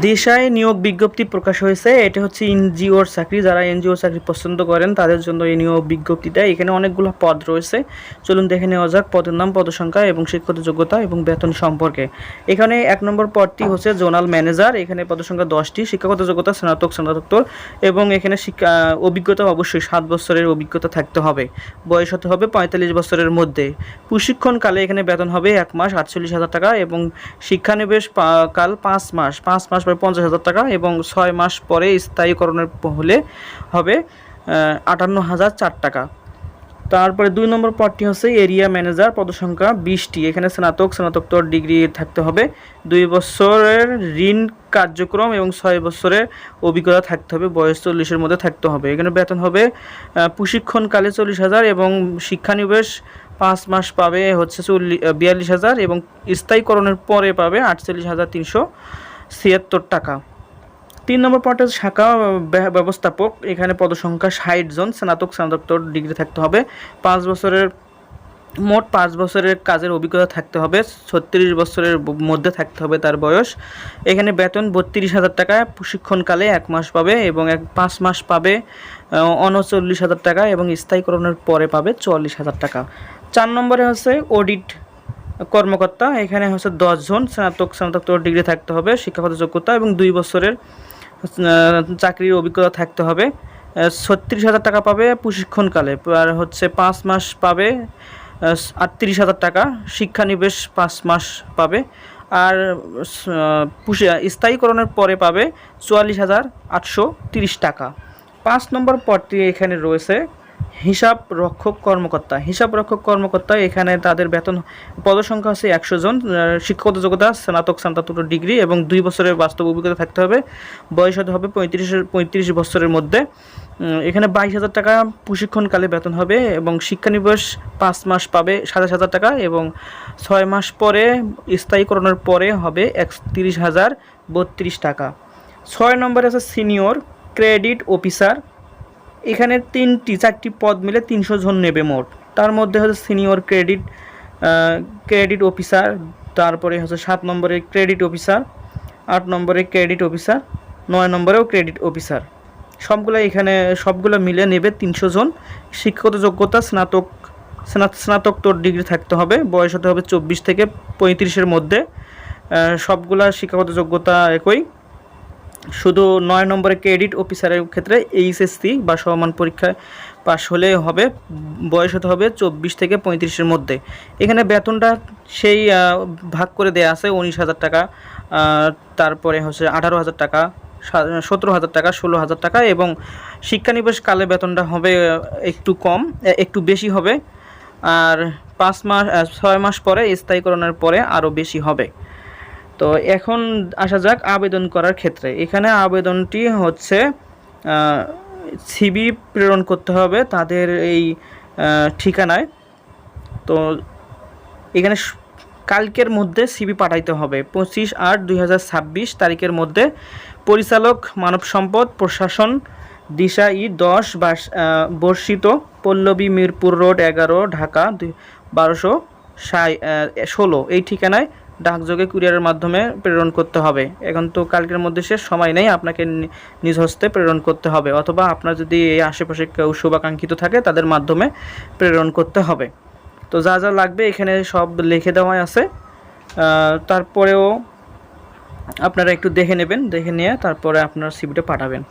দিশায় নিয়োগ বিজ্ঞপ্তি প্রকাশ হয়েছে। এটা হচ্ছে এনজিওর চাকরি। যারা এনজিওর চাকরি পছন্দ করেন তাদের জন্য এই নিয়োগ বিজ্ঞপ্তিটা। এখানে অনেকগুলো পদ রয়েছে, চলুন দেখে নেওয়া যাক পদের নাম, পদসংখ্যা এবং শিক্ষাগত যোগ্যতা এবং বেতন সম্পর্কে। এখানে 1 নম্বর পদটি হচ্ছে জোনাল ম্যানেজার। এখানে পদসংখ্যা 10টি, শিক্ষাগত যোগ্যতা স্নাতক এবং এখানে শিক্ষা অভিজ্ঞতা অবশ্যই 7 বছরের অভিজ্ঞতা থাকতে হবে। বয়স হতে হবে 45 বছরের মধ্যে। প্রশিক্ষণকালে এখানে বেতন হবে 1 মাস 48,000 টাকা এবং শিক্ষানিবেশ কাল 5 মাস 5 মাস পরে 50,000 টাকা এবং 6 মাস পরে স্থায়ীকরণের হলে হবে 58,004 টাকা। তারপরে 2 নম্বর পদটি হচ্ছে এরিয়া ম্যানেজার, পদসংখ্যা 20টি। এখানে স্নাতকোত্তর ডিগ্রি থাকতে হবে, 2 বছরের ঋণ কার্যক্রম এবং 6 বছরের অভিজ্ঞতা থাকতে হবে, বয়স 40-এর মধ্যে থাকতে হবে। এখানে বেতন হবে প্রশিক্ষণকালে 40,000 এবং শিক্ষানিবেশ 5 মাস পাবে হচ্ছে 42,000 এবং স্থায়ীকরণের পরে পাবে 48,376 টাকা। 3 নম্বর পদে শাখা ব্যবস্থাপক। এখানে পদসংখ্যা 60 জন, স্নাতকোত্তর ডিগ্রি থাকতে হবে, 5 বছরের মোট 5 বছরের কাজের অভিজ্ঞতা থাকতে হবে, 36 বছরের মধ্যে থাকতে হবে তার বয়স। এখানে বেতন 32,000 টাকা, প্রশিক্ষণকালে 1 মাস পাবে এবং 5 মাস পাবে 39,000 টাকা এবং স্থায়ীকরণের পরে পাবে 44,000 টাকা। 4 নম্বরে হচ্ছে অডিট কর্মকর্তা। এখানে হচ্ছে 10 জন, স্নাতকোত্তর ডিগ্রি থাকতে হবে, শিক্ষাগত যোগ্যতা এবং 2 বছরের চাকরির অভিজ্ঞতা থাকতে হবে। 36,000 টাকা পাবে প্রশিক্ষণকালে, আর হচ্ছে 5 মাস পাবে 38,000 টাকা, শিক্ষানিবেশ 5 মাস পাবে, আর স্থায়ীকরণের পরে পাবে 44,830 টাকা। 5 নম্বর পদটি এখানে রয়েছে হিসাব রক্ষক কর্মকর্তা। হিসাব রক্ষক কর্মকর্তা, এখানে তাদের বেতন পদসংখ্যা আছে 100 জন, শিক্ষাগত যোগ্যতা স্নাতকোত্তর ডিগ্রি এবং 2 বছরের বাস্তব অভিজ্ঞতা থাকতে হবে, বয়স হতে হবে 35 বছরের মধ্যে। এখানে 22,000 টাকা প্রশিক্ষণকালে বেতন হবে এবং শিক্ষানিবাস 5 মাস পাবে 27,000 টাকা এবং 6 মাস পরে স্থায়ীকরণের পরে হবে 31,032 টাকা। 6 নম্বরে আছে সিনিয়র ক্রেডিট অফিসার। এখানে 4টি পদ মিলে 300 জন নেবে মোট। তার মধ্যে হচ্ছে সিনিয়র ক্রেডিট অফিসার, তারপরে হচ্ছে 7 নম্বরে ক্রেডিট অফিসার, 8 নম্বরে ক্রেডিট অফিসার, 9 নম্বরেও ক্রেডিট অফিসার। সবগুলো মিলে নেবে 300 জন। শিক্ষাগত যোগ্যতা স্নাতকোত্তর ডিগ্রি থাকতে হবে, বয়স হতে হবে 24 থেকে 35-এর মধ্যে। সবগুলা শিক্ষাগত যোগ্যতা একই, শুধু 9 নম্বরে ক্রেডিট অফিসারের ক্ষেত্রে এইচএসসি বা সমমান পরীক্ষায় পাশ হলে হবে, বয়স হতে হবে 24 থেকে 35-এর মধ্যে। এখানে বেতনটা সেই ভাগ করে দেয়া আছে 19,000 টাকা, তারপরে হচ্ছে 18,000 টাকা, 17,000 টাকা, 16,000 টাকা এবং শিক্ষানিবাস কালে বেতনটা হবে একটু বেশি হবে, আর 6 মাস পরে স্থায়ীকরণের পরে আরও বেশি হবে। তো এখন আসা যাক আবেদন করার ক্ষেত্রে। এখানে আবেদনটি হচ্ছে সিভি প্রেরণ করতে হবে তাদের এই ঠিকানায়। তো এখানে কালকের মধ্যে সিভি পাঠাইতে হবে, 25/8/2026 তারিখের মধ্যে। পরিচালক মানব সম্পদ প্রশাসন, দিশা 10 বর্ষিত, পল্লবী, মিরপুর রোড 11, ঢাকা 1216 এই ঠিকানায় ডাকযোগে কুরিয়ারের মাধ্যমে প্রেরণ করতে হবে। এখন তো কালকের মধ্যে শেষ, সময় নেই, আপনাকে নিজ হস্তে প্রেরণ করতে হবে, অথবা আপনার যদি এই আশেপাশে কেউ শুভাকাঙ্ক্ষিত থাকে তাদের মাধ্যমে প্রেরণ করতে হবে। তো যা যা লাগবে এখানে সব লিখে দেওয়া আছে। তারপরেও আপনারা একটু দেখে নেবেন, দেখে নিয়ে তারপরে আপনার সিভিটা পাঠাবেন।